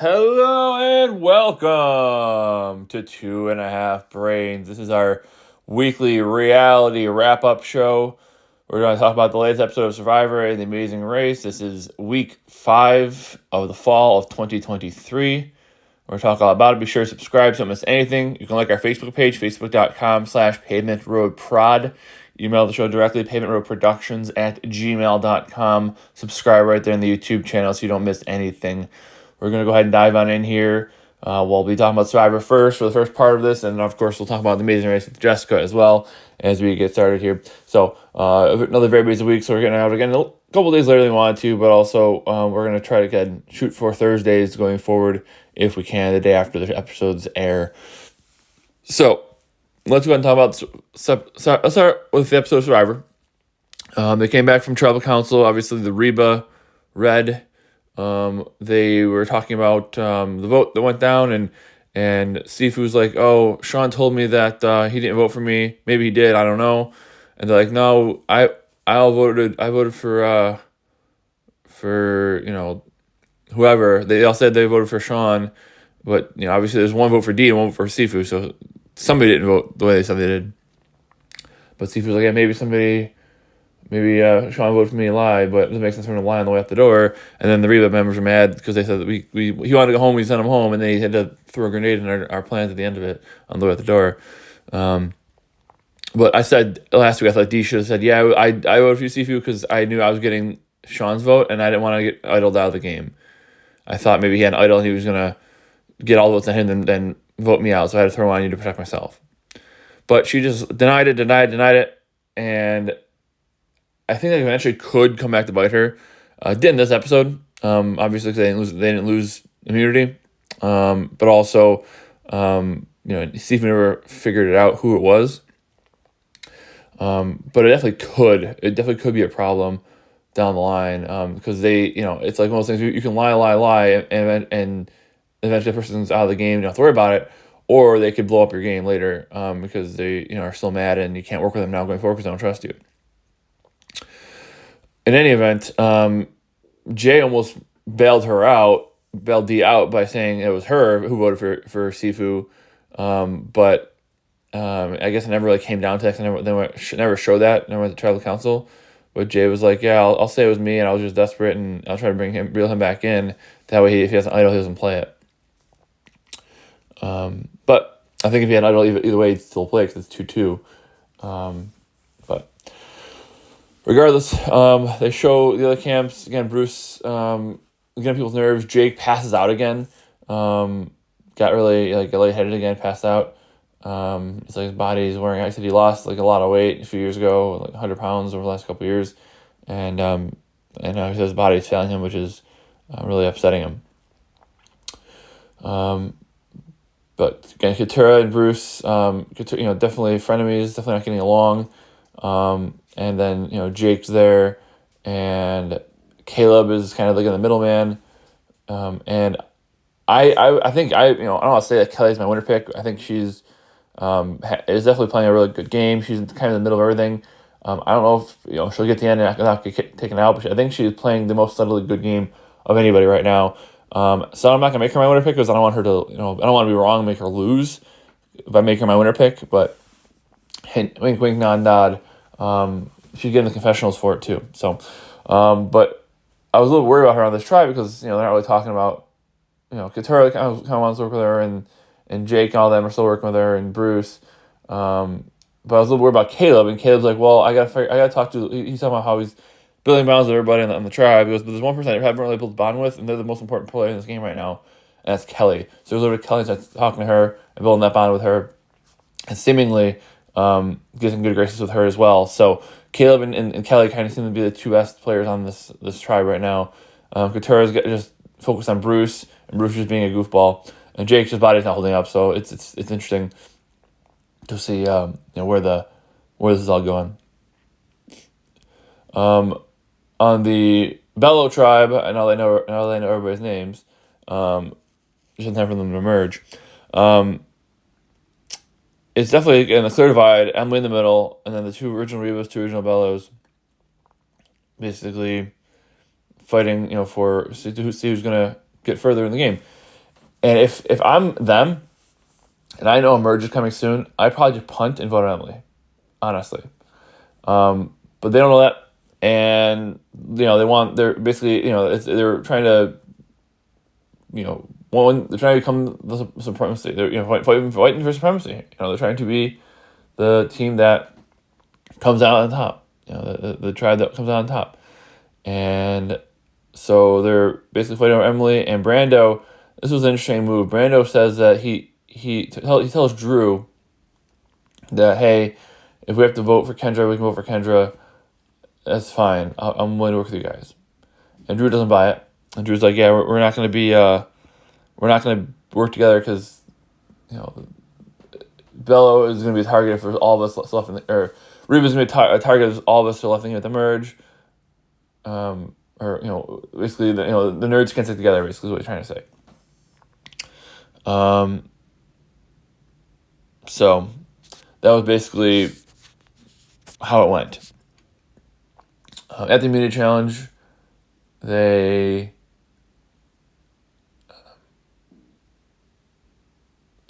Hello and welcome to Two and a Half Brains. This is our weekly reality wrap-up show. We're going to talk about the latest episode of Survivor and The Amazing Race. This is week 5 of the fall of 2023. We're going to talk all about it. Be sure to subscribe so you don't miss anything. You can like our Facebook page, facebook.com/pavementroadprod. Email the show directly, pavementroadproductions@gmail.com. Subscribe right there in the YouTube channel so you don't miss anything. We're going to go ahead and dive on in here. We'll be talking about Survivor first for the first part of this, and of course we'll talk about The Amazing Race with Jessica as well as we get started here. So another very busy week, so we're getting out again a couple days later than we wanted to, but also we're going to try to shoot for Thursdays going forward if we can, the day after the episodes air. So let's go ahead and talk about, let's start with the episode of Survivor. They came back from Tribal Council, obviously the Reba, Red. They were talking about the vote that went down, and Sifu's like, oh, Sean told me that he didn't vote for me. Maybe he did, I don't know. And they're like, no, I voted for whoever. They all said they voted for Sean, but obviously there's one vote for D and one vote for Sifu, so somebody didn't vote the way they said they did. But Sifu's like, yeah, maybe Sean voted for me and lied, but it doesn't make sense for him to lie on the way out the door. And then the Reba members are mad because they said that he wanted to go home, we sent him home, and then he had to throw a grenade in our plans at the end of it on the way out the door. But I said last week, I thought D should have said, yeah, I voted for you, Sifu, because I knew I was getting Sean's vote, and I didn't want to get idled out of the game. I thought maybe he had an idol and he was going to get all the votes on him and then vote me out, so I had to throw on you to protect myself. But she just denied it, and I think they eventually could come back to bite her. Did in this episode, obviously because they didn't lose immunity, but also, Sifu never figured it out who it was. But it definitely could be a problem down the line, because they, it's like one of those things you can lie, and eventually the person's out of the game, you don't have to worry about it, or they could blow up your game later, because they, are still mad and you can't work with them now going forward because they don't trust you. In any event, Jay almost bailed D out by saying it was her who voted for Sifu, but I guess it never really came down to that. They never showed that. Never went to Tribal Council, but Jay was like, "Yeah, I'll say it was me, and I was just desperate, and I'll try to reel him back in. That way, if he has an idol, he doesn't play it." But I think if he had an idol, either way, he'd still play because it's 2-2. But regardless, they show the other camps again. Bruce, getting people's nerves. Jake passes out again. Got really get lightheaded again. Passed out. It's like his body's wearing. I said he lost a lot of weight a few years ago, 100 pounds over the last couple of years, and he says his body's failing him, which is really upsetting him. But again, Katurah and Bruce, definitely frenemies, definitely not getting along. And then, Jake's there, and Caleb is kind of like in the middleman. And I think I don't want to say that Kelly's my winner pick. I think she's is definitely playing a really good game. She's kind of in the middle of everything. I don't know if she'll get to the end and not get taken out, but I think she's playing the most subtly good game of anybody right now. So I'm not gonna make her my winner pick because I don't want her to, I don't want to be wrong and make her lose by making her my winner pick. But hint, wink, wink, nod, nod. She's getting the confessionals for it too. So, but I was a little worried about her on this try because they're not really talking about, Katurah kind of wants to work with her, and Jake and all them are still working with her, and Bruce. But I was a little worried about Caleb, and Caleb's like, well, I gotta talk to. He's talking about how he's building bonds with everybody on the tribe. He goes, but there's one person I haven't really built a bond with, and they're the most important player in this game right now, and that's Kelly. So he goes over to Kelly and starts talking to her and building that bond with her, and seemingly getting good graces with her as well. So Caleb and Kelly kind of seem to be the two best players on this tribe right now. Katurah's just focused on Bruce, and Bruce just being a goofball, and Jake's just body's not holding up. So it's interesting to see where this is all going. On the Bello tribe, I know they know everybody's names. Just in time for them to merge. It's definitely in a clear divide. Emily in the middle, and then the two original Rebas, two original Bellos, basically fighting, for see who's gonna get further in the game. And if I'm them, and I know a merge is coming soon, I'd probably just punt and vote Emily, honestly. But they don't know that, and they're basically they're trying to they're trying to become the supremacy. They're fighting for supremacy. They're trying to be the team that comes out on top. The tribe that comes out on top, and so they're basically fighting over Emily and Brando. This was an interesting move. Brando says that he tells Drew that, hey, if we have to vote for Kendra, we can vote for Kendra. That's fine. I'm willing to work with you guys. And Drew doesn't buy it. And Drew's like, yeah, we're not going to be we're not going to work together because Bello is going to be targeted for all of us left in the, or Reba's going to be a target of all of us who are left in here at the merge. Or basically the nerds can't stick together. Basically, is what he's trying to say. So that was basically how it went. At the immunity challenge, it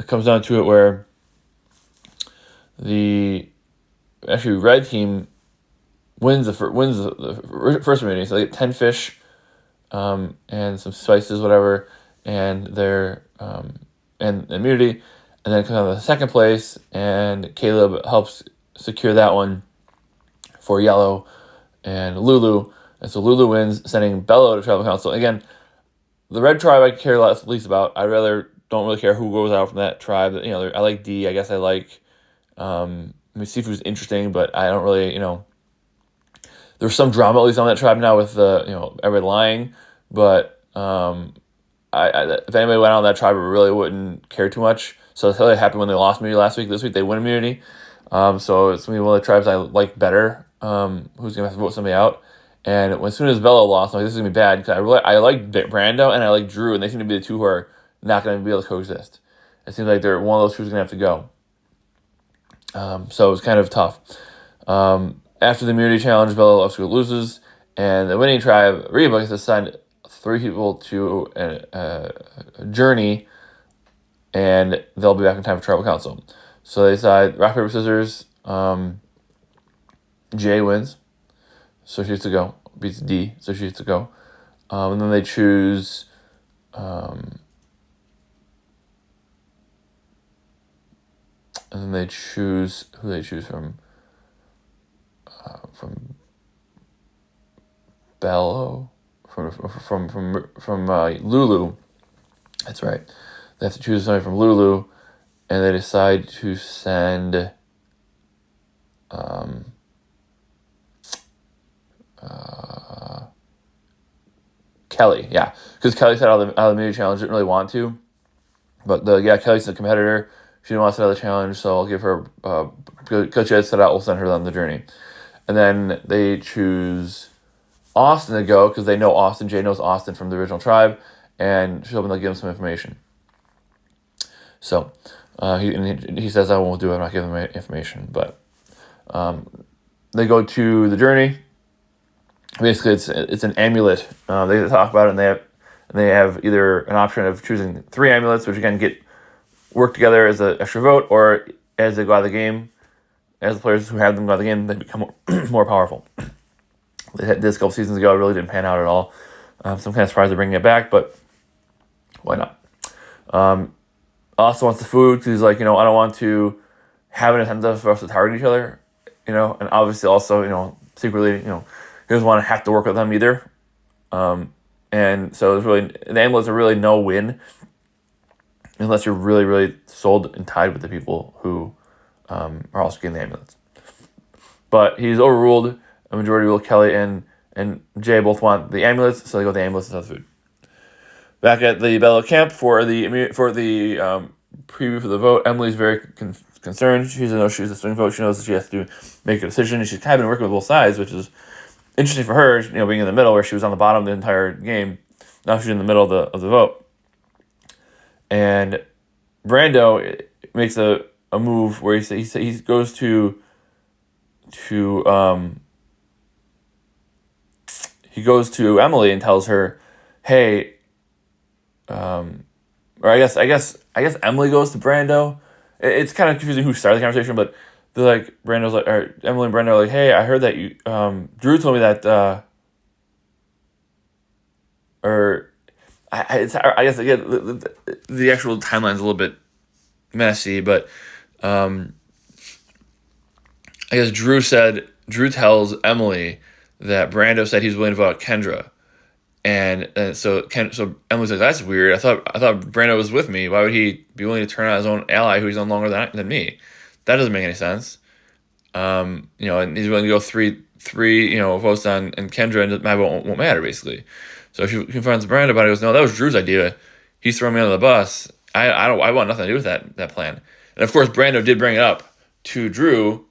comes down to it where the red team wins the first immunity. So they get 10 fish, and some spices, whatever, and their and immunity, and then comes on to the second place, and Caleb helps secure that one for yellow and Lulu, and so Lulu wins, sending Bello to tribal council. Again, the red tribe I care least about. I don't really care who goes out from that tribe. I like D. I guess I like. Sifu's interesting, but I don't really. There's some drama at least on that tribe now with everybody lying, but if anybody went on that tribe, I really wouldn't care too much. So that's really happened when they lost immunity last week. This week they win immunity. So it's going to be one of the tribes I like better. Who's going to have to vote somebody out. And as soon as Bello lost, I'm like, this is going to be bad. Because I like Brando and I like Drew, and they seem to be the two who are not going to be able to coexist. It seems like they're one of those who's going to have to go. So it was kind of tough. After the immunity challenge, Bello loses. And the winning tribe, Reba, gets assigned 3 people to a journey, and they'll be back in time for tribal council. So they decide rock, paper, scissors. Jay wins, so she has to go. Beats D, so she has to go. And then they choose. And then they choose who they choose from. From Bello, from Lulu. That's right. They have to choose somebody from Lulu, and they decide to send. Kelly, yeah, because Kelly said out of the immunity challenge didn't really want to, but Kelly's a competitor. She didn't want to set out the challenge, so I'll give her. Coach Ed set out. We'll send her on the journey, and then they choose Austin to go because they know Austin. Jay knows Austin from the original tribe, and she'll give him some information. So he says I won't do it. I'm not giving him information, but they go to the journey. Basically, it's an amulet. They talk about it, and they have either an option of choosing 3 amulets, which again work together as an extra vote, or as they go out of the game, as the players who have them go out of the game, they become more powerful. They had this a couple seasons ago. It really didn't pan out at all. So I'm kind of surprised they're bringing it back, but why not? Austin wants the food because he's like, I don't want to have an incentive for us to target each other, and obviously also, secretly, he doesn't want to have to work with them either. And so the amulets are really no win unless you're really, really sold and tied with the people who are also getting the amulets. But he's overruled. A majority rule. Kelly and Jay both want the amulets, so they go with the amulets instead of the food. Back at the Bello camp for the preview for the vote, Emily's very concerned. She doesn't know she's a swing vote. She knows that she has to make a decision, and she's kind of been working with both sides, which is interesting for her, being in the middle where she was on the bottom the entire game. Now she's in the middle of the vote. And Brando makes a move where he goes to Emily and tells her, hey, or I guess Emily goes to Brando. It's kind of confusing who started the conversation, but they're like Brando's like, or Emily and Brando are like, hey, I heard that you Drew told me that or I guess again the actual timeline's a little bit messy, but I guess Drew tells Emily that Brando said he's willing to vote out Kendra. And so Emily's like, that's weird. I thought Brando was with me. Why would he be willing to turn on his own ally who he's on longer than me? That doesn't make any sense. And he's willing to go three votes on and Kendra, and my vote won't matter basically. So she confronts Brando about it. He goes, no, that was Drew's idea. He's throwing me under the bus. I want nothing to do with that plan. And of course, Brando did bring it up to Drew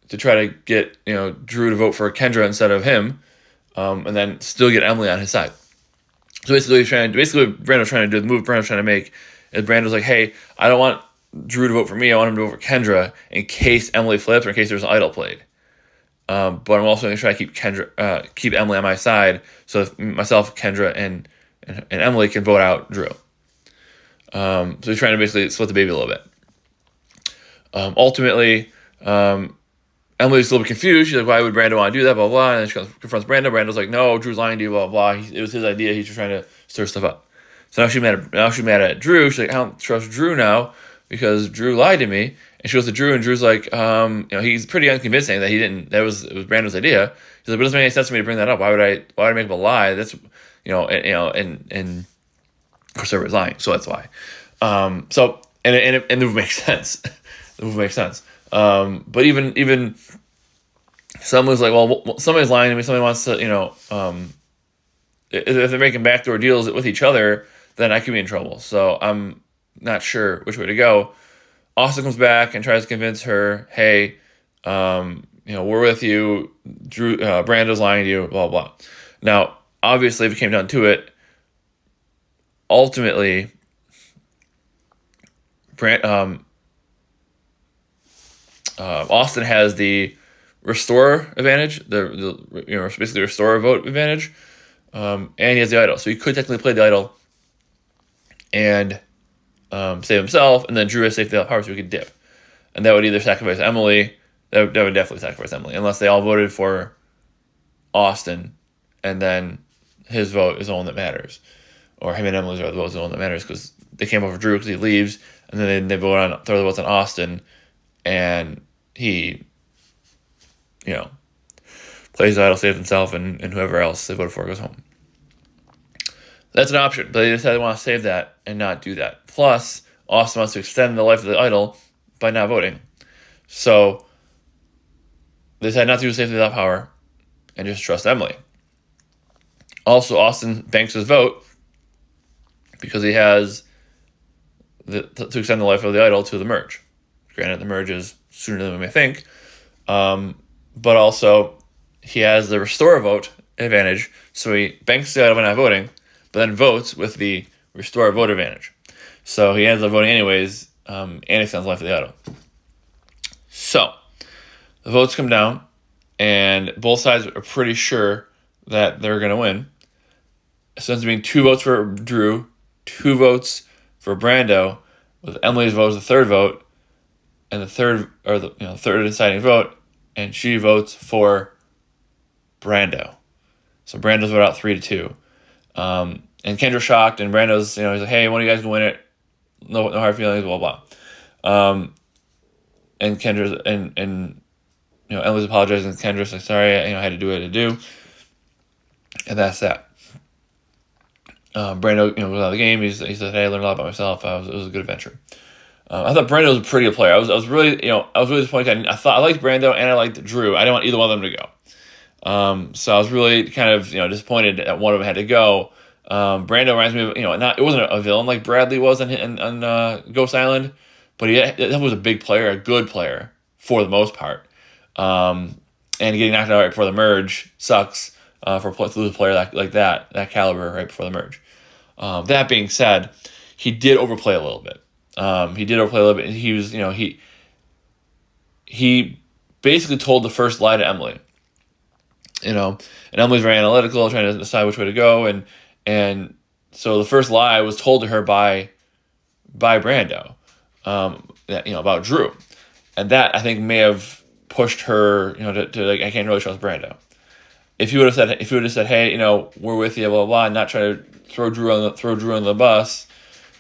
to try to get Drew to vote for Kendra instead of him. And then still get Emily on his side. So basically, Brando's trying to do, the move Brando's trying to make is Brando's like, hey, I don't want Drew to vote for me. I want him to vote for Kendra in case Emily flips or in case there's an idol played. But I'm also going to try to keep Emily on my side, so if myself, Kendra, and Emily can vote out Drew. So he's trying to basically split the baby a little bit. Ultimately, Emily's a little bit confused. She's like, why would Brando want to do that, blah, blah, and then she confronts Brando. Brando's like, no, Drew's lying to you, blah, blah. It was his idea. He's just trying to stir stuff up. So now she's mad at Drew. She's like, I don't trust Drew now because Drew lied to me. And she goes to Drew, and Drew's like, he's pretty unconvincing that it was Brando's idea. He's like, but it doesn't make any sense to me to bring that up. Why would I make up a lie? That's, and of course everybody's lying, so that's why. And the move makes sense. The move makes sense. But even someone's like, well, somebody's lying to me. Somebody wants to, if they're making backdoor deals with each other, then I could be in trouble. So I'm not sure which way to go. Austin comes back and tries to convince her, hey, we're with you. Drew, Brando's lying to you, blah, blah. Now, obviously, if it came down to it, ultimately, Austin has the restore advantage, basically restore vote advantage, and he has the idol, so he could technically play the idol and save himself, and then Drew has safety power, so he could dip, and that would either sacrifice Emily. That would definitely sacrifice Emily, unless they all voted for Austin, and then his vote is the one that matters, or him and Emily's vote is the one that matters because they came over Drew because he leaves, and then they throw the votes on Austin, and he, plays the idol, saves himself, and whoever else they voted for goes home. That's an option, but they decided they want to save that and not do that. Plus, Austin wants to extend the life of the idol by not voting. So, they decided not to do safety without power and just trust Emily. Also, Austin banks his vote because he has to extend the life of the idol to the merge. Granted, the merge is sooner than we may think. But also, he has the restore vote advantage, so he banks the idol by not voting, but then votes with the restore vote advantage. So he ends up voting anyways, and extends the life of the idol. So, the votes come down, and both sides are pretty sure that they're going to win. So it ends up being 2 votes for Drew, 2 votes for Brando, with Emily's vote as the third vote, and the third deciding vote, and she votes for Brando. So Brando's vote out 3-2. And Kendra's shocked, and Brando's, he's like, hey, one of you guys can win it. No hard feelings, blah, blah. And Kendra's, and Emily's apologizing, and Kendra's like, sorry, I had to do what I had to do. And that's that. Brando, was out of the game. He said, hey, I learned a lot about myself. It was a good adventure. I thought Brando was a pretty good player. I was really disappointed. I liked Brando and I liked Drew. I didn't want either one of them to go. So I was really kind of disappointed that one of them had to go. Brando reminds me of it wasn't a villain like Bradley was on Ghost Island, but that was a big player, a good player for the most part. And getting knocked out right before the merge sucks to lose a player like that caliber right before the merge. That being said, he did overplay a little bit. He was, he basically told the first lie to Emily, and Emily's very analytical, trying to decide which way to go. And so the first lie was told to her by by Brando, about Drew, and that I think may have pushed her, to like, I can't really trust Brando. If you would have said, hey, we're with you, blah blah blah, and not try to throw Drew on the bus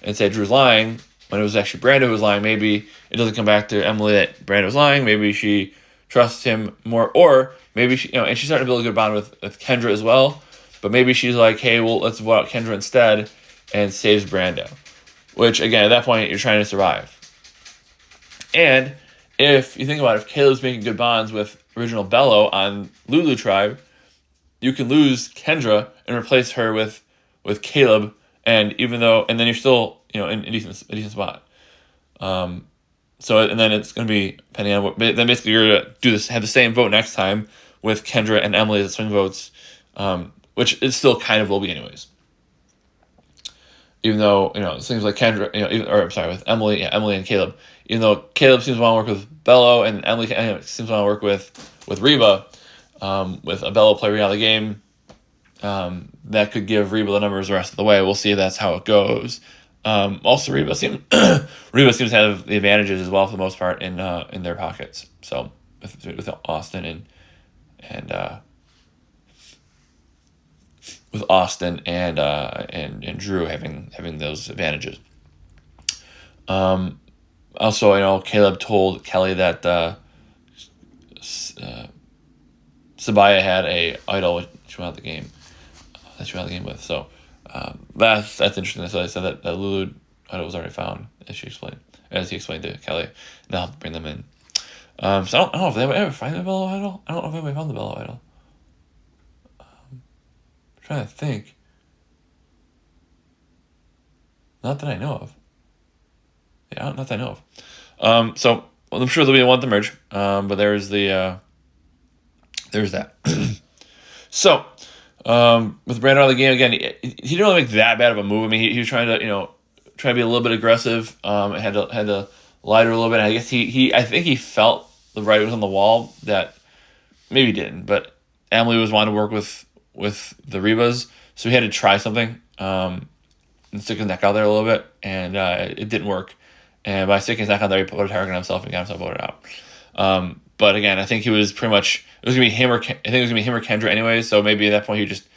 and say Drew's lying when it was actually Brando who was lying, maybe it doesn't come back to Emily that Brando was lying. Maybe she trusts him more, or maybe she, and she's starting to build a good bond with Kendra as well. But maybe she's like, hey, well, let's vote out Kendra instead, and saves Brando. Which, again, at that point, you're trying to survive. And if you think about it, if Caleb's making good bonds with original Bello on Lulu Tribe, you can lose Kendra and replace her with Caleb, and then you're still in a decent spot. So and then it's going to be depending on what. Then basically you're going to have the same vote next time with Kendra and Emily as swing votes, which it still kind of will be anyways. Even though things like Kendra, with Emily and Caleb. Even though Caleb seems to want to work with Bello and Emily seems to want to work with Reba, with a Bello player out of the game, that could give Reba the numbers the rest of the way. We'll see if that's how it goes. Also, Reba seems to have the advantages as well for the most part in their pockets. So with Austin and with Austin and Drew having those advantages. Also, Caleb told Kelly that Sabaya had a idol she went out the game with. So that's interesting. So I said that Lulu idol was already found, as he explained to Kelly. Now I'll bring them in. So I don't know if they ever find the Bello idol. I don't know if anybody found the Bello idol. I'm trying to think. Not that I know of. Yeah, not that I know of. So I'm sure there'll be one to merge. But there's that. So, with Brandon out of the game again, he didn't really make that bad of a move. I mean, he was trying to be a little bit aggressive. Had to lie to her a little bit. And I guess I think he felt the writing was on the wall that maybe he didn't, but Emily was wanting to work with the Rebas, so he had to try something and stick his neck out there a little bit, and it didn't work. And by sticking his neck out there, he put a target on himself and got himself voted out. But again, I think he was pretty much, it was gonna be him or Kendra anyway. So maybe at that point he just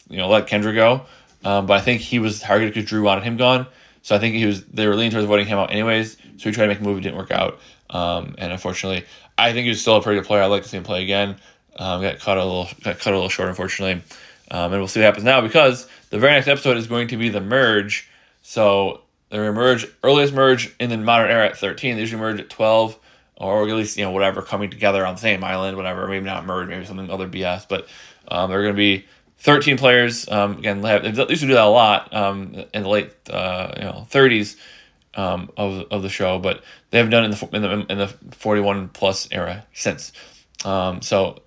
let Kendra go. But I think he was targeted because Drew wanted him gone. So I think they were leaning towards voting him out anyways. So he tried to make a move, it didn't work out. And unfortunately, I think he was still a pretty good player. I'd like to see him play again. Got cut a little short, unfortunately. And we'll see what happens now, because the very next episode is going to be the merge. So they're going to earliest merge in the modern era at 13. They usually merge at 12, or at least, whatever, coming together on the same island, whatever. Maybe not merge, maybe something other BS. But they're going to be 13 players. Again, they used to do that a lot in the late 30s of the show, but they haven't done it in the 41 plus era since. So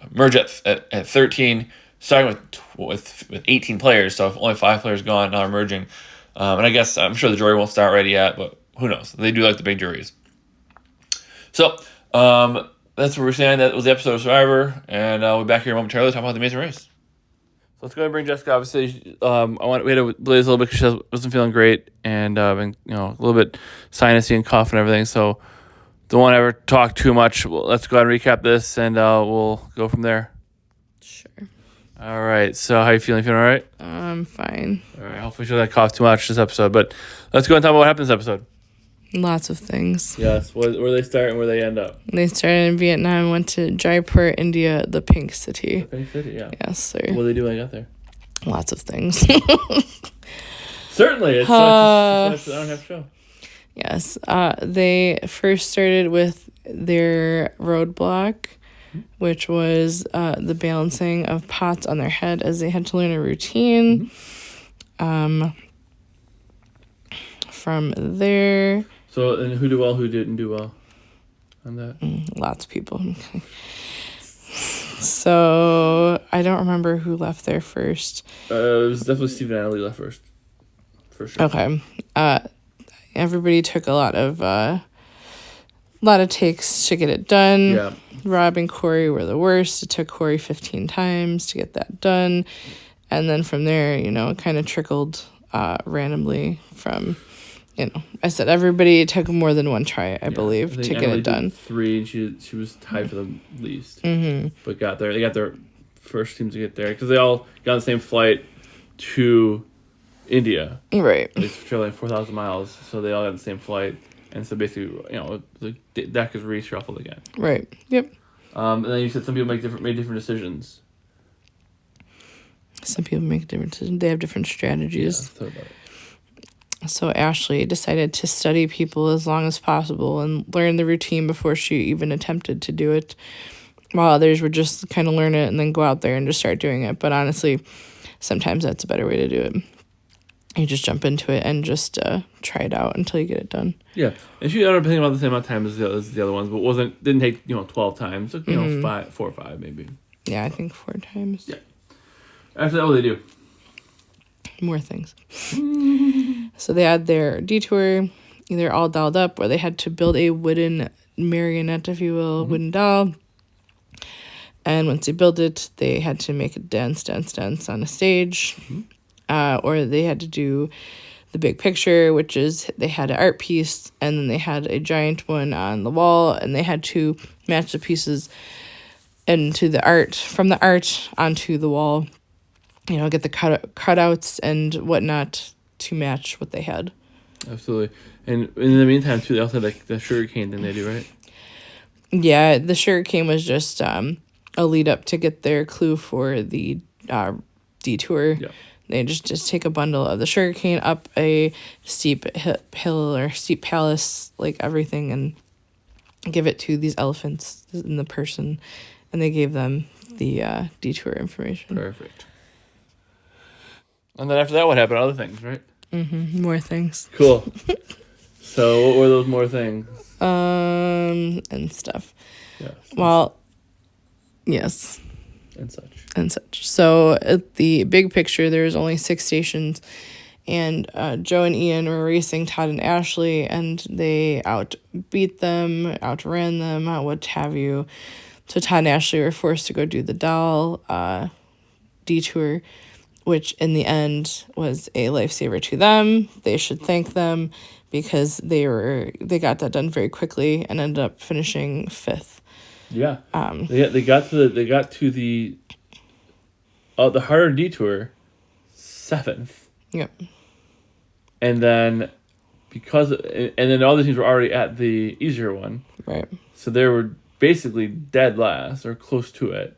merge at 13, starting with 18 players. So if only 5 players gone, now they're merging. And I guess I'm sure the jury won't start right yet, but who knows? They do like the big juries. So that's where we're saying. That was the episode of Survivor, and we'll be back here momentarily to talk about the Amazing Race. So let's go ahead and bring Jessica. Obviously, we had to blaze a little bit because she wasn't feeling great, and been a little bit sinusy and cough and everything. So don't want to ever talk too much. Let's go ahead and recap this, and we'll go from there. Sure. All right. So how you feeling? Feeling all right? I'm fine. All right. Hopefully, she doesn't cough too much this episode. But let's go and talk about what happened this episode. Lots of things. Yes. Where they start and where they end up. They started in Vietnam, went to Jaipur, India, the Pink City. The Pink City, yeah. Yes, sir. What did they do when they got there? Lots of things. Certainly. It's an hour and a half show. Yes. They first started with their roadblock, which was the balancing of pots on their head as they had to learn a routine. From there... So, and who did well, who didn't do well on that? Lots of people. So, I don't remember who left there first. It was definitely Steve and Natalie left first. For sure. Okay. Everybody took a lot of takes to get it done. Yeah. Rob and Corey were the worst. It took Corey 15 times to get that done. And then from there, it kind of trickled randomly from I said everybody took more than one try, I I believe, think to get Emily it done. did 3, and she was tied for the least. Mm-hmm. But they got their first team to get there because they all got on the same flight to India. Right. It's traveling 4,000 miles, so they all got the same flight, and so basically, the deck is reshuffled again. Right. Yep. And then you said some people made different decisions. Some people make different decisions. They have different strategies. Yeah, thought about it. So Ashley decided to study people as long as possible and learn the routine before she even attempted to do it, while others would just kind of learn it and then go out there and just start doing it. But honestly, sometimes that's a better way to do it. You just jump into it and just try it out until you get it done. Yeah, and she ended up taking about the same amount of time as the other ones, but didn't take 12 times. Took 4 or 5 maybe. Yeah, I think 4 times. Yeah. After that, what do they do? More things. So they had their detour, either all dolled up, or they had to build a wooden marionette, if you will, wooden doll. And once they built it, they had to make it dance on a stage. Or they had to do the big picture, which is they had an art piece, and then they had a giant one on the wall, and they had to match the pieces into the art, from the art onto the wall. Get the cutouts and whatnot to match what they had. Absolutely. And in the meantime, too, they also had the sugar cane thing they do, right? Yeah, the sugar cane was just a lead up to get their clue for the detour. Yeah. They just take a bundle of the sugar cane up a steep hill or steep palace, like everything, and give it to these elephants in the person, and they gave them the detour information. Perfect. And then after that, what happened? Other things, right? Mm-hmm. More things. Cool. So what were those more things? And stuff. Yes. Well, yes. And such. And such. So at the big picture, there was only 6 stations, and Joe and Ian were racing Todd and Ashley, and they outbeat them, outran them, what have you. So Todd and Ashley were forced to go do the doll detour, which in the end was a lifesaver to them. They should thank them because they got that done very quickly and ended up finishing 5th. Yeah. They got to the harder detour 7th. Yep. And then all the teams were already at the easier one. Right. So they were basically dead last or close to it.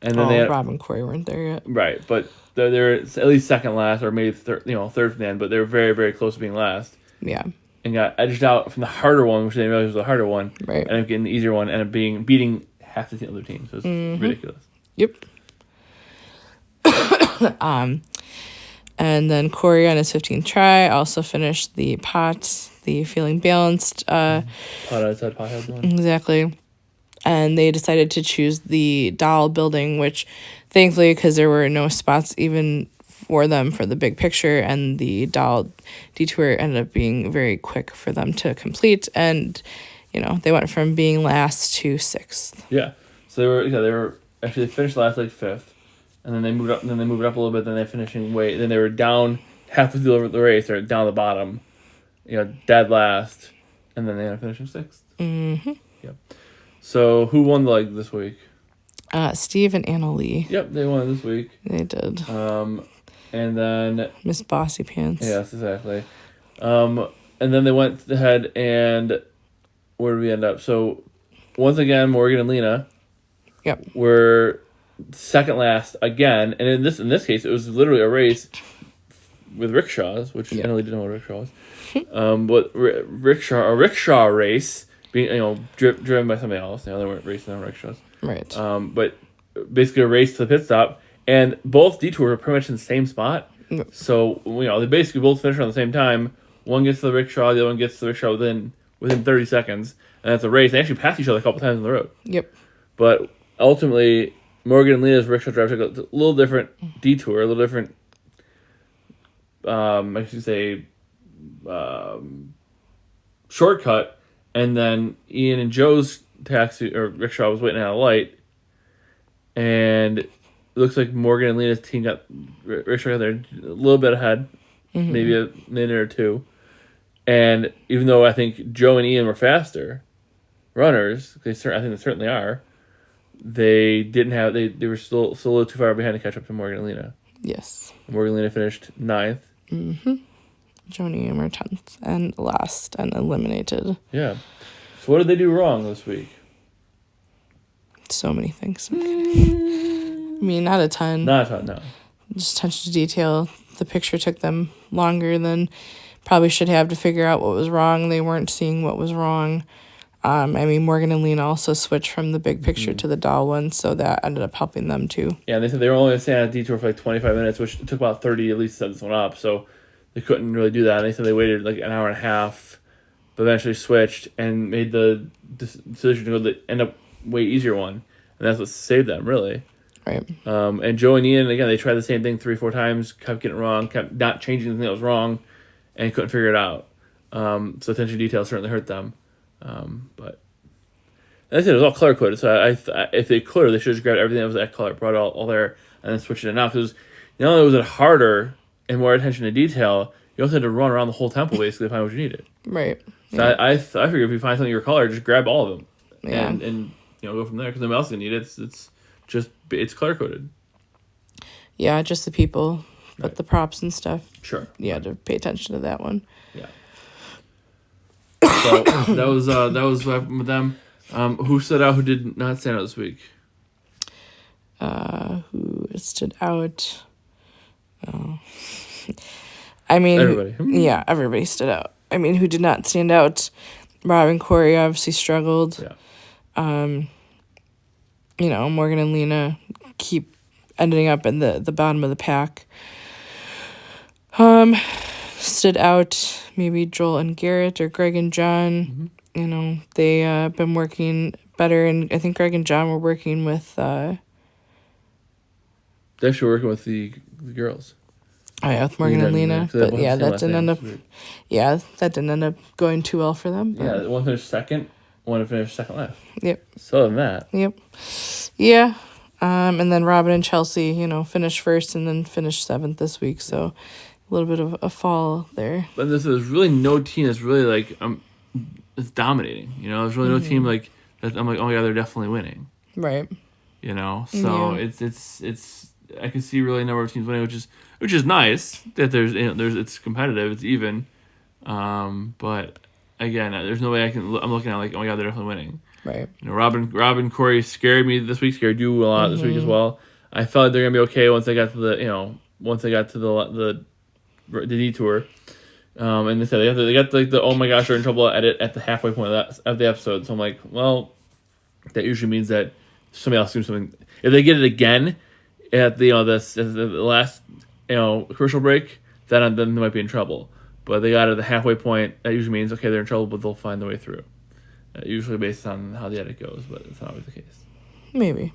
And then Rob and Corey weren't there yet. Right, but they're at least second last or maybe third from the end, but they were very, very close to being last. Yeah. And got edged out from the harder one, which they didn't realize was the harder one. Right. Ended up getting the easier one, and beating half the other teams. So it's ridiculous. Yep. And then Corey on his 15th try also finished the pot, the feeling balanced. Pothead one. Exactly. And they decided to choose the doll building, which thankfully, because there were no spots even for them for the big picture, and the doll detour ended up being very quick for them to complete. And, they went from being last to 6th. Yeah. So they finished last like 5th. And then they moved up. And then they moved up a little bit. Then they're finishing Then they were down halfway through the race. They're down the bottom, dead last, and then they ended up finishing 6th. Mm-hmm. Yep. So who won the leg this week? Steve and Anna Lee. Yep, they won this week. They did. And then Miss Bossy Pants. Yes, exactly. And then they went ahead and where did we end up? So once again, Morgan and Lena. Yep. Were second last again, and in this case, it was literally a race with rickshaws, which I really didn't know what a rickshaw was. But rickshaw race being driven by somebody else. They weren't racing on rickshaws. Right. But basically a race to the pit stop, and both detours are pretty much in the same spot. Yep. So they basically both finish around the same time. One gets to the rickshaw, the other one gets to the rickshaw within 30 seconds, and that's a race. They actually passed each other a couple times on the road. Yep. But ultimately, Morgan and Lena's rickshaw driver took a little different detour, a little different, I should say, shortcut, and then Ian and Joe's taxi or rickshaw was waiting at a light, and it looks like Morgan and Lena's team rickshaw got there a little bit ahead, maybe a minute or two, And even though I think Joe and Ian were faster runners, I think they certainly are. They didn't have they were still a little too far behind to catch up to Morgan and Lena. Yes. Morgan and Lena finished 9th. Mm-hmm. Joe and Ian were 10th and last and eliminated. Yeah. So what did they do wrong this week? So many things. I mean, not a ton. Not a ton, no. Just attention to detail. The picture took them longer than probably should have to figure out what was wrong. They weren't seeing what was wrong. I mean, Morgan and Lena also switched from the big picture to the doll one, so that ended up helping them too. Yeah, and they said they were only staying on a detour for like 25 minutes, which took about 30 at least to set this one up, so they couldn't really do that. And they said they waited like an hour and a half, but eventually switched and made the decision to go the end up way easier one, and that's what saved them, really. Right. And Joe and Ian, again, they tried the same thing 3-4 times, kept getting it wrong, kept not changing the thing that was wrong, and couldn't figure it out. So attention to detail certainly hurt them. But as I said, it was all color coded. So if they could, they should have just grabbed everything that was that color, brought it all there, and then switched it out. Because not only was it harder and more attention to detail, you also had to run around the whole temple basically to find what you needed. Right. So yeah. I figured if you find something your color, just grab all of them, Yeah. and go from there. Because nobody else is gonna need it. It's color coded. Yeah, just the people, but Right. the props and stuff. Sure. You had to pay attention to that one. Yeah. So that was what happened with them. Who stood out? Who did not stand out this week? Who stood out? Oh. I mean, Everybody. Yeah, everybody stood out. I mean, who did not stand out? Rob and Corey obviously struggled. Yeah. Morgan and Lena keep ending up in the bottom of the pack. Stood out maybe Joel and Garrett or Greg and John. Mm-hmm. They been working better, and I think Greg and John were working with. They're actually working with the girls. Oh yeah, with Morgan and Lena, but yeah, that didn't end up. Yeah, that didn't end up going too well for them. But. Yeah, one finished second, one finished second last. Yep. So other than that. Yep. Yeah. And then Robin and Chelsea, finished first and then finished 7th this week. So a little bit of a fall there. But there's really no team that's really like it's dominating. There's really no team like that. I'm like, oh yeah, they're definitely winning. Right. So Yeah. it's I can see really a number of teams winning, which is nice that there's it's competitive, it's even. But again, there's no way I'm looking at like, oh my god, they're definitely winning. Right. Robin Corey scared me this week, scared you a lot this week as well. I felt like they're gonna be okay once they got to the detour. And they said they got the oh my gosh, they're in trouble edit at the halfway point of the episode. So I'm like, well, that usually means that somebody else doing something. If they get it again at the last commercial break, then they might be in trouble. But they got it at the halfway point. That usually means okay, they're in trouble, but they'll find their way through. Usually based on how the edit goes, but it's not always the case. Maybe.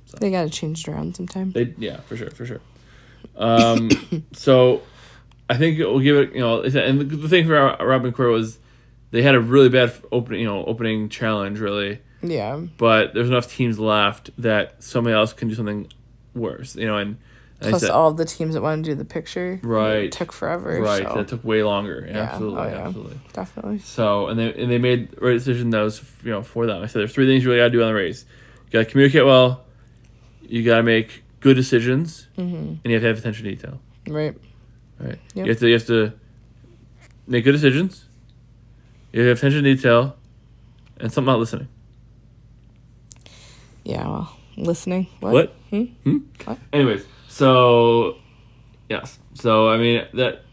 So. They got to change it around sometime. For sure. So I think we'll give it, and the thing for Robin Corey was they had a really bad opening challenge, really. Yeah. But there's enough teams left that somebody else can do something worse, and plus all the teams that want to do the picture. Right. It took forever. Right. So. That took way longer. Yeah, absolutely. Oh, yeah. Absolutely. Definitely. So, and they made the right decision that was, for them. I said there's 3 things you really got to do on the race. You got to communicate well, you got to make good decisions, and you have to have attention to detail. Right. Right. Yep. You have to make good decisions, you have attention to detail, and something about listening. Yeah, well, listening. What? What? Anyways, so yes, so I mean that,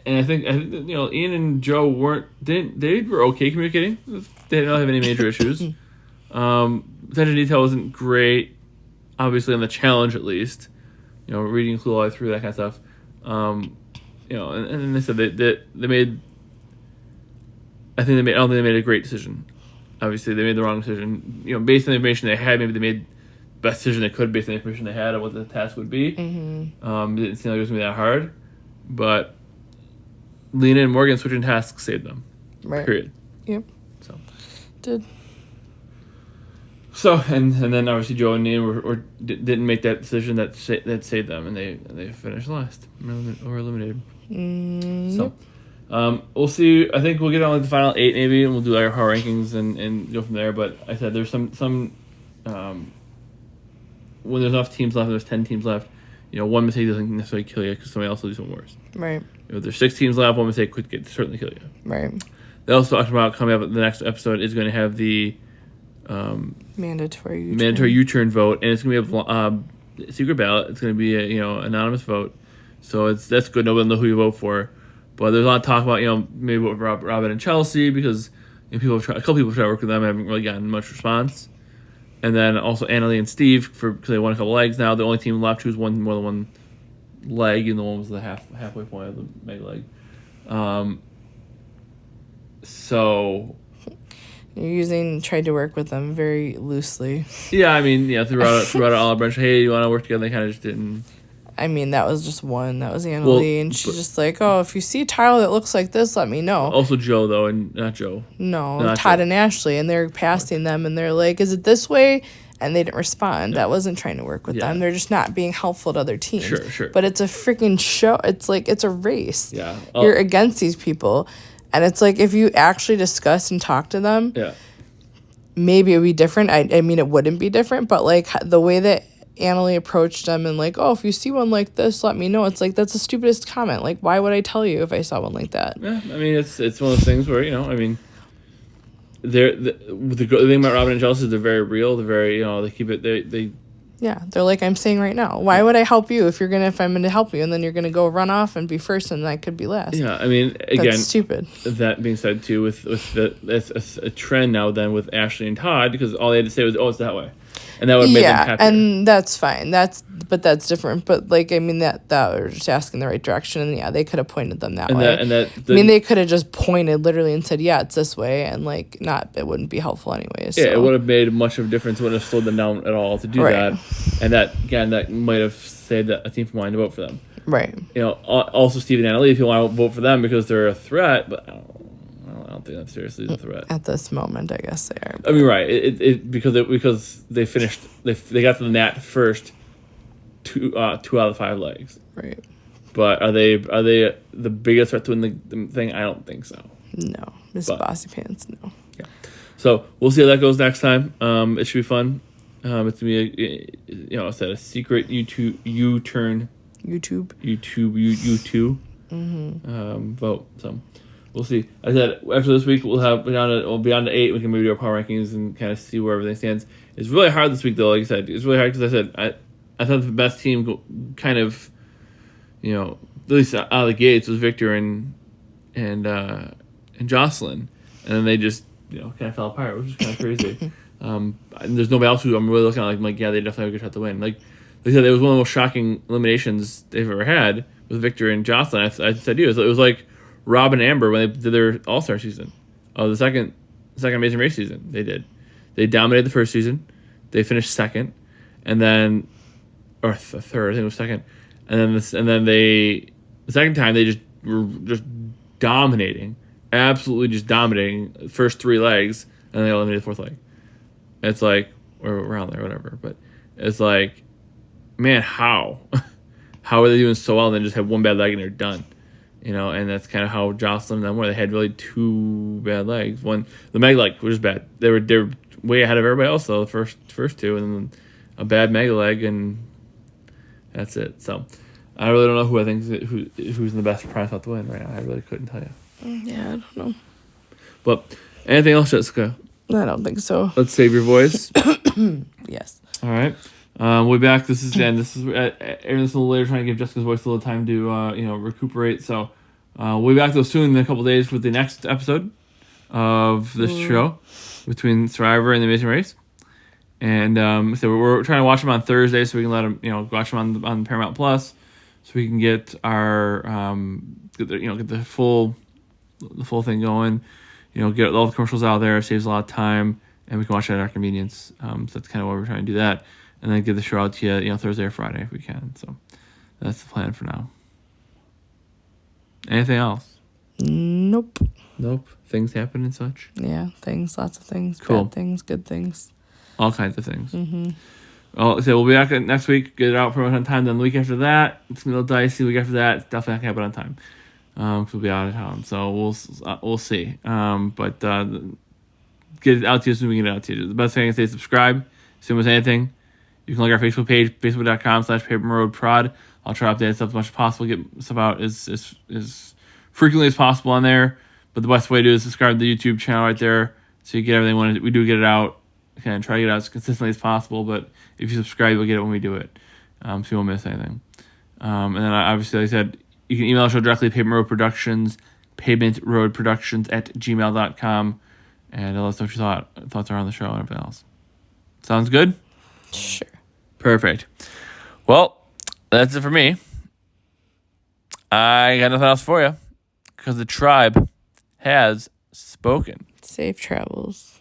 and I think Ian and Joe they were okay communicating. They didn't have any major issues. Attention to detail wasn't great, obviously on the challenge at least. Reading clue all the way through, that kind of stuff. And they said they made. I don't think they made a great decision. Obviously, they made the wrong decision. Based on the information they had, maybe they made the best decision they could based on the information they had of what the task would be. Mm-hmm. It didn't seem like it was going to be that hard. But Lena and Morgan switching tasks saved them. Right. Period. Yep. So. Did. So, and then obviously Joe and Ian didn't make that decision that saved them, and they finished last. Or eliminated. Mm-hmm. So. We'll see. I think we'll get on like the final 8 maybe, and we'll do our power rankings and go from there. But I said there's some when there's enough teams left, and there's 10 teams left. One mistake doesn't necessarily kill you because somebody else will do something worse. Right. If there's 6 teams left, one mistake could certainly kill you. Right. They also talked about coming up. The next episode is going to have the mandatory U-turn vote, and it's going to be a secret ballot. It's going to be a anonymous vote, so that's good. Nobody will know who you vote for. But there's a lot of talk about maybe what Robin and Chelsea, because a couple people have tried to work with them and haven't really gotten much response. And then also Annalie and Steve because they won a couple legs now. The only team left who's won more than one leg, and the one was the halfway point of the mega leg. So you're tried to work with them very loosely. Yeah, I mean, throughout it all, a bunch of, hey, you want to work together? They kind of just didn't. I mean, that was just one. That was Annalie, and she's just like, oh, if you see Tyler that looks like this, let me know. Also Joe, though, and not Joe. No, Todd Joe. And Ashley, and they're passing them, and they're like, is it this way? And they didn't respond. That wasn't trying to work with them. They're just not being helpful to other teams. Sure. But it's a freaking show. It's like, it's a race. Yeah. You're against these people. And it's like, if you actually discuss and talk to them, maybe it would be different. I mean, it wouldn't be different, but like the way that Annalie approached them and like, oh, if you see one like this, let me know. It's like, that's the stupidest comment. Like, why would I tell you if I saw one like that? Yeah, I mean, it's one of those things where, I mean, the thing about Robin and Chelsea is they're very real. They're very, they keep it, they yeah, they're like I'm saying right now. Why would I help you if I'm going to help you and then you're going to go run off and be first and I could be last? Yeah, I mean, again, that's stupid. That being said, too, it's a trend now then with Ashley and Todd, because all they had to say was, oh, it's that way. And that would have made them happier. And that's fine. That's different. But like, I mean, that we're just asking the right direction, and they could have pointed them that way. They could have just pointed literally and said, yeah, it's this way, and like it wouldn't be helpful anyways. Yeah, it would have made much of a difference. It wouldn't have slowed them down at all to do that. And that might have saved a team from wanting to vote for them. Right. Also Steve and Annalie, if you want to vote for them because they're a threat, but I don't think that's seriously a threat. At this moment, I guess they are. I mean, right. Because they finished, they got to the Nat first 2 out of 5 legs. Right. But are they the biggest threat to win the thing? I don't think so. No. Miss Bossy Pants, no. Yeah. So we'll see how that goes next time. It should be fun. It's going to be a secret U-turn. YouTube. Vote. So we'll see. I said after this week we'll be on to 8. We can maybe do our power rankings and kind of see where everything stands. It's really hard this week though. Like I said, it's really hard because I said I thought the best team kind of, at least out of the gates was Victor and Jocelyn, and then they just kind of fell apart, which is kind of crazy. And there's nobody else who I'm really looking at like yeah, they definitely have a good shot to win. Like they said, it was one of the most shocking eliminations they've ever had with Victor and Jocelyn. I said it was like Rob and Amber when they did their All-Star season. The second Amazing Race season they dominated the first season. They finished second, and then or third, I think it was second, and then the second time they just were just dominating, absolutely just dominating the first 3 legs, and they eliminated the 4th leg. It's like, or around there, whatever. But it's like, man, how are they doing so well and then just have one bad leg and they're done? And that's kind of how Jocelyn and them were. They had really 2 bad legs. One, the mega leg was bad. They were way ahead of everybody else though. The first 2, and then a bad mega leg, and that's it. So I really don't know who I think who's in the best prime spot to win right now. I really couldn't tell you. Yeah, I don't know. But anything else, Jessica? I don't think so. Let's save your voice. Yes. All right. We'll be back. This is airing this a little later, trying to give Jessica's voice a little time to recuperate. So we'll be back though soon in a couple of days with the next episode of this show between Survivor and The Amazing Race. And so we're trying to watch them on Thursday so we can let them watch them on Paramount Plus, so we can get our get the full thing going. Get all the commercials out there. It saves a lot of time, and we can watch it at our convenience. So that's kind of why we're trying to do that, and then get the show out to you, Thursday or Friday if we can. So that's the plan for now. Anything else? Nope. Things happen and such. Yeah, lots of things. Cool. Bad things, good things. All kinds of things. Mm-hmm. Well, so we'll be back next week. Get it out pretty much on time. Then the week after that, it's a little dicey. The week after that, it's definitely not going to happen on We'll be out of town, so we'll see. But get it out to you as soon as we get it out to you. The best thing I can say is subscribe. Same with anything. You can look at our Facebook page, facebook.com/paperroadprod. I'll try to update stuff as much as possible, get stuff out as frequently as possible on there. But the best way to do is subscribe to the YouTube channel right there, so you get everything when we do get it out. Kind of try to get it out as consistently as possible, but if you subscribe, you'll get it when we do it, so you won't miss anything. And then obviously, like I said, you can email the show directly, pavementroadproductions@gmail.com, and let us know what your thoughts are on the show and everything else. Sounds good? Sure. Perfect. Well, that's it for me. I got nothing else for you, because the tribe has spoken. Safe travels.